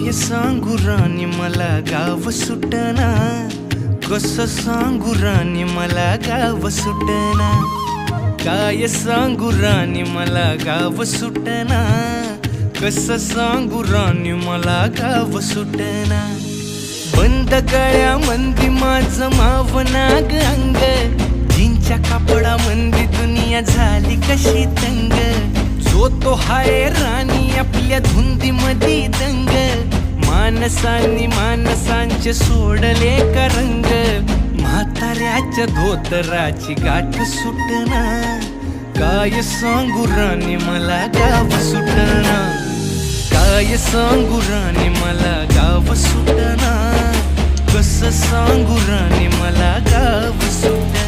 काय सांगू राणी मला गाव सुटना, कसं सांगू राणी मला गाव सुटना, काय सांगू राणी मला गाव सुटना, कसं सांगू राणी मला गाव सुटना। बंद गळ्या मंदी माझं मावनाग अंग, जीनच्या कापडा मंदी दुनिया झाली कशी तंग, जो तो हाय राणी आपल्या धुंदी मधी दंग, मानसांनी मानसांचे सोडले का रंग, म्हाताऱ्याच्या धोतराची गाठ सुटना, काय सांगू राणी मला गाव सुटना, काय सांगू राणी मला गाव सुटना, कसं सांगू राणी मला गाव सुटना।